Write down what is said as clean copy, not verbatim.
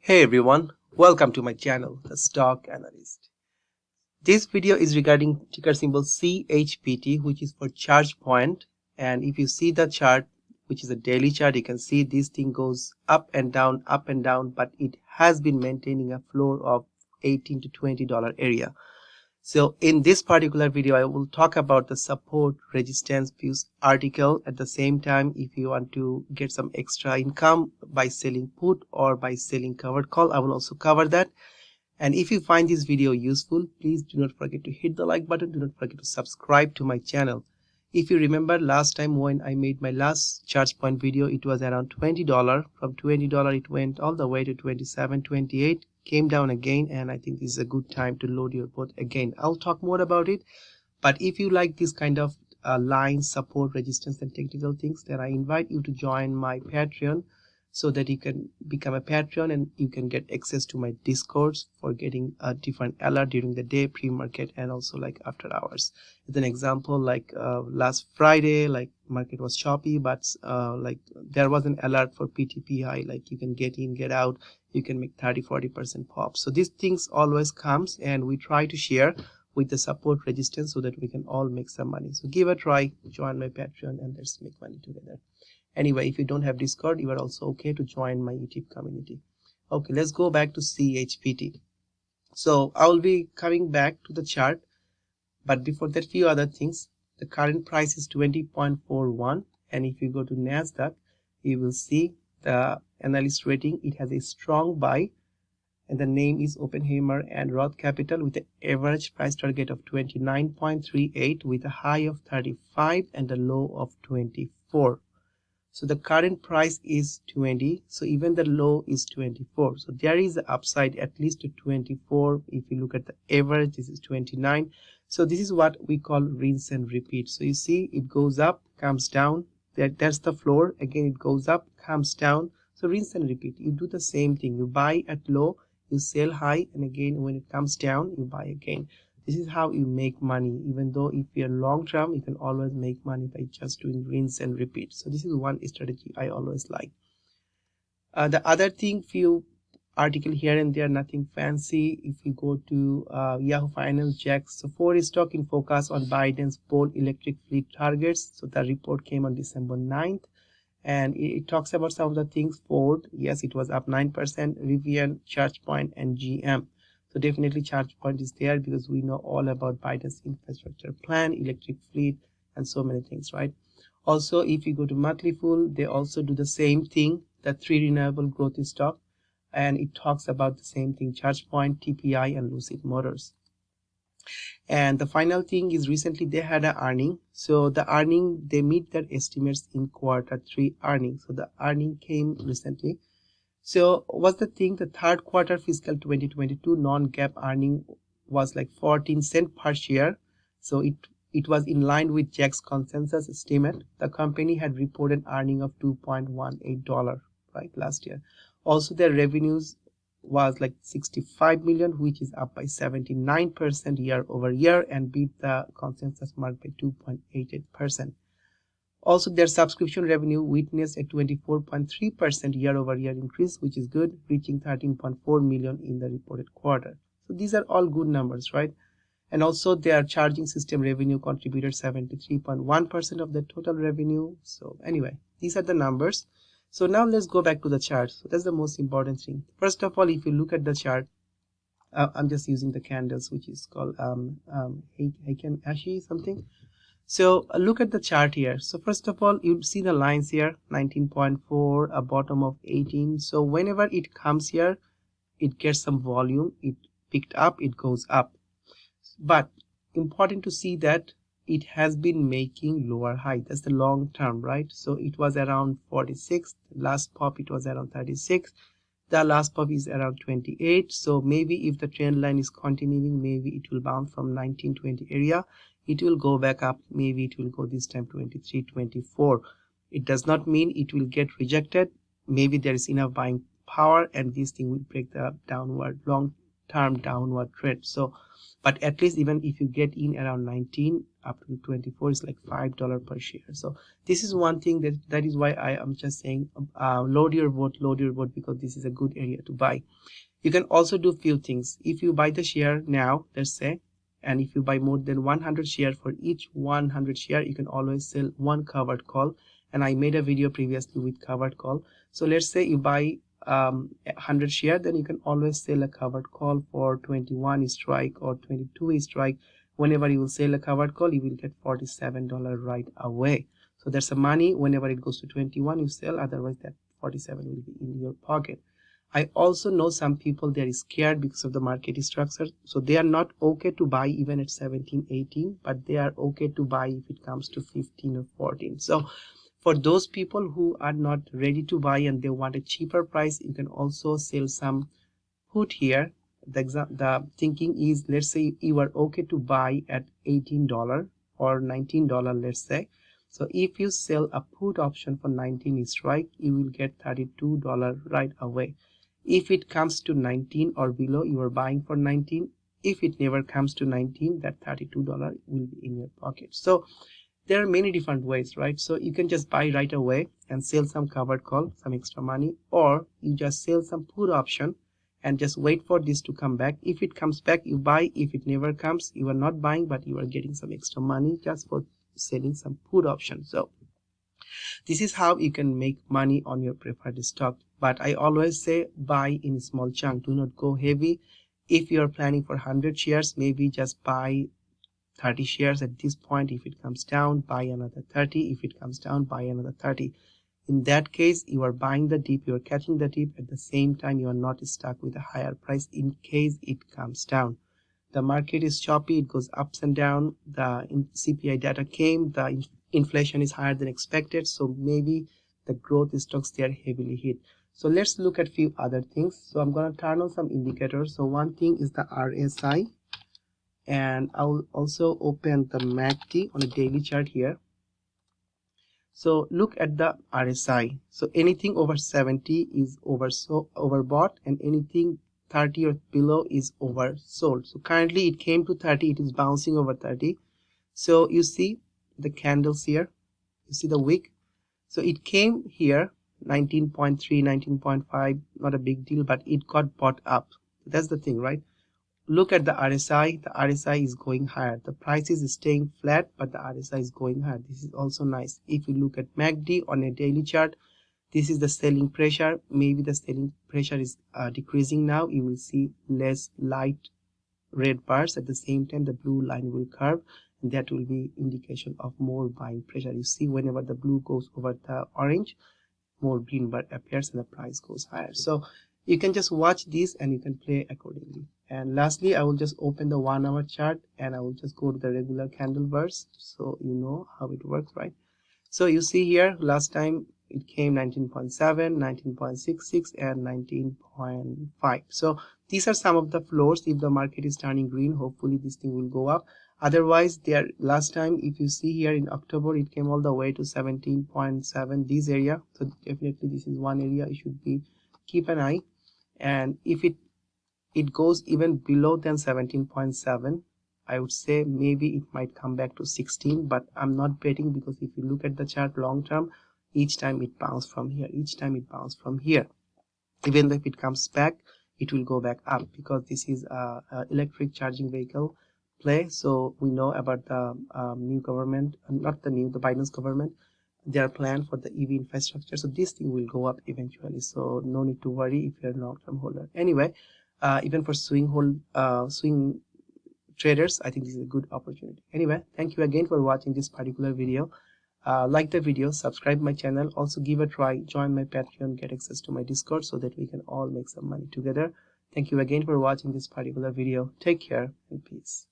Hey everyone, welcome to my channel, The Stock Analyst. This video is regarding ticker symbol CHPT, which is for ChargePoint. And if you see the chart, which is a daily chart, you can see this thing goes up and down, but it has been maintaining a floor of $18 to $20 area. So in this particular video, I will talk about the support resistance views article. At the same time, if you want to get some extra income by selling put or by selling covered call, I will also cover that. And if you find this video useful, please do not forget to hit the like button. Do not forget to subscribe to my channel. If you remember last time when I made my last ChargePoint video, it was around $20. From $20 it went all the way to 27, 28, came down again, and I think this is a good time to load your bot again. I'll talk more about it, but if you like this kind of line support, resistance and technical things, then I invite you to join my Patreon so that you can become a Patreon and you can get access to my Discords for getting a different alert during the day, pre-market, and also like after hours. As an example, like last Friday, like market was choppy, but like there was an alert for PTPI, like you can get in, get out, you can make 30-40% pop. So these things always comes, and we try to share with the support resistance so that we can all make some money. So give a try, join my Patreon, and let's make money together. Anyway, if you don't have Discord, you are also okay to join my YouTube community. Okay, let's go back to CHPT. So I will be coming back to the chart, but before that, few other things. The current price is 20.41, and if you go to NASDAQ, you will see the analyst rating. It has a strong buy, and the name is Oppenheimer and Roth Capital, with an average price target of 29.38 with a high of 35 and a low of 24. So the current price is 20, so even the low is 24. So there is the upside at least to 24. If you look at the average, this is 29. So this is what we call rinse and repeat. So you see it goes up, comes down. That's the floor. Again, it goes up, comes down. So rinse and repeat. You do the same thing. You buy at low, you sell high, and again when it comes down, you buy again. This is how you make money. Even though if you're long term, you can always make money by just doing rinse and repeat. So this is one strategy I always like. The other thing, few article here and there, nothing fancy. If you go to Yahoo Finance, Jacks, so Ford is stock in focus on Biden's bold electric fleet targets. So the report came on December 9th. And it talks about some of the things. Ford, yes, it was up 9%, Rivian, ChargePoint, and GM. So definitely ChargePoint is there because we know all about Biden's infrastructure plan, electric fleet, and so many things, right? Also, if you go to monthly full, they also do the same thing, the 3 renewable growth stock, and it talks about the same thing, ChargePoint, TPI, and Lucid Motors. And the final thing is recently they had an earning. So the earning, they meet their estimates in Q3 earnings. So the earning came recently. So what's the thing? The third quarter fiscal 2022 non-GAAP earning was like 14 cents per share. So it was in line with Jack's consensus estimate. The company had reported earning of $2.18, right, last year. Also, their revenues was like 65 million, which is up by 79% year over year and beat the consensus mark by 2.88%. Also, their subscription revenue witnessed a 24.3% year-over-year increase, which is good, reaching 13.4 million in the reported quarter. So these are all good numbers, right? And also their charging system revenue contributed 73.1% of the total revenue. So anyway, these are the numbers. So now let's go back to the chart. So that's the most important thing. First of all, if you look at the chart, I'm just using the candles, which is called Heiken Ashi something. So look at the chart here. So first of all, you see the lines here, 19.4, a bottom of 18. So whenever it comes here, it gets some volume, it picked up, it goes up. But important to see that it has been making lower high. That's the long term, right? So it was around 46. Last pop, it was around 36. The last pop is around 28. So maybe if the trend line is continuing, maybe it will bounce from 1920 area. It will go back up. Maybe it will go this time 23, 24. It does not mean it will get rejected. Maybe there is enough buying power and this thing will break the downward long term downward trend. So but at least even if you get in around 19 up to 24, it's like $5 per share. So this is one thing that is why I am just saying load your vote, because this is a good area to buy. You can also do few things. If you buy the share now, let's say, and if you buy more than 100 share, for each 100 share you can always sell one covered call, and I made a video previously with covered call. So let's say you buy 100 share, then you can always sell a covered call for 21 strike or 22 strike. Whenever you will sell a covered call, you will get $47 right away. So there's a money. Whenever it goes to 21 you sell, otherwise that 47 will be in your pocket. I also know some people, they are scared because of the market structure, so they are not okay to buy even at 17, 18, but they are okay to buy if it comes to 15 or 14. So for those people who are not ready to buy and they want a cheaper price, you can also sell some put here. The thinking is, let's say you are okay to buy at $18 or $19, let's say. So if you sell a put option for 19 strike, you will get $32 right away. If it comes to 19 or below, you are buying for 19. If it never comes to 19, that $32 will be in your pocket. So there are many different ways, right? So you can just buy right away and sell some covered call, some extra money, or you just sell some put option and just wait for this to come back. If it comes back, you buy. If it never comes, you are not buying, but you are getting some extra money just for selling some put option. So this is how you can make money on your preferred stock. But I always say buy in small chunk. Do not go heavy. If you are planning for 100 shares, maybe just buy 30 shares at this point. If it comes down, buy another 30. If it comes down, buy another 30. In that case, you are buying the dip, you are catching the dip. At the same time, you are not stuck with a higher price in case it comes down. The market is choppy, it goes ups and down. The CPI data came, the inflation is higher than expected, so maybe the growth stocks, they are heavily hit. So let's look at few other things. So I'm going to turn on some indicators. So one thing is the RSI, and I will also open the MACD on a daily chart here. So look at the RSI. So anything over 70 is overbought, and anything 30 or below is oversold. So currently it came to 30, it is bouncing over 30. So you see the candles here, you see the wick. So it came here 19.3, 19.5, not a big deal, but it got bought up. That's the thing, right? Look at the RSI. The RSI is going higher. The price is staying flat, but the RSI is going higher. This is also nice. If you look at MACD on a daily chart, this is the selling pressure. Maybe the selling pressure is decreasing now. You will see less light red bars. At the same time, the blue line will curve, and that will be indication of more buying pressure. You see, whenever the blue goes over the orange, more green bar appears and the price goes higher. So you can just watch this and you can play accordingly. And lastly, I will just open the 1 hour chart and I will just go to the regular candle bars, so you know how it works, right? So you see here, last time it came 19.7, 19.66 and 19.5. So these are some of the floors. If the market is turning green, hopefully this thing will go up. Otherwise, there last time, if you see here in October, it came all the way to 17.7, this area. So definitely this is one area you should be keep an eye. And if it goes even below than 17.7, I would say maybe it might come back to 16, but I'm not betting, because if you look at the chart long term, each time it bounced from here, each time it bounced from here. Even though if it comes back, it will go back up, because this is a electric charging vehicle play. So we know about the new government, not the new, the Biden's government, their plan for the EV infrastructure. So this thing will go up eventually, so no need to worry if you're a long-term holder. Anyway, even for swing traders, I think this is a good opportunity. Anyway, thank you again for watching this particular video. Like the video, subscribe my channel, also give a try, join my Patreon, get access to my Discord, so that we can all make some money together. Thank you again for watching this particular video. Take care and peace.